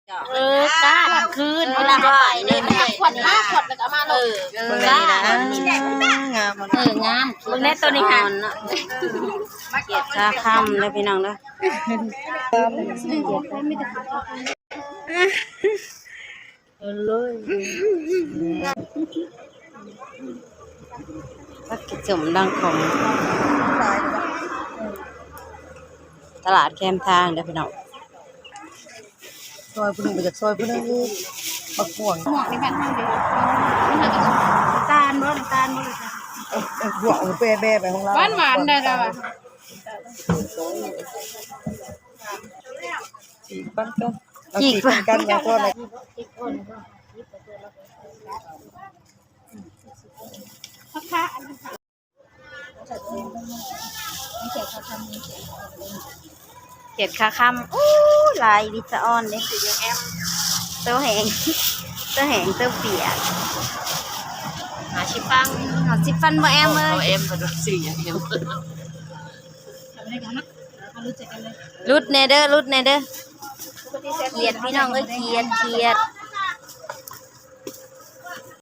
ก้าคืนเวลาไปเลยขวดมาขวดแล้วก็มาเลยก้างามงามเบิ่งแน่ตัวนี้ค่ะเกียรติชาค่ำเลยพี่น้องเด้อเลยพักกิจมดังของตลาดแคมทางเด้อพี่น้องซอยผู้หนึ่งไปจากซอยผู้หนึ่งนี่บักห่วงหมวกในแบบนั้นเดียวตาลบ่ตาลบ่ห่วงเป๊ะไปของเราหวานได้แล้วอ่ะจีบกันจีบกันอย่างพวกอะไรเจ็ดขาคำอู้ลายดิสออนเนี่ยคือยังแอมเต้าแหงเต้าเปียกหาชิปังบ่แอมเลยแอมเป็นสิ่งอย่างเดียวรุดเนเด้อเกียดพี่น้องเอ้ยเกียด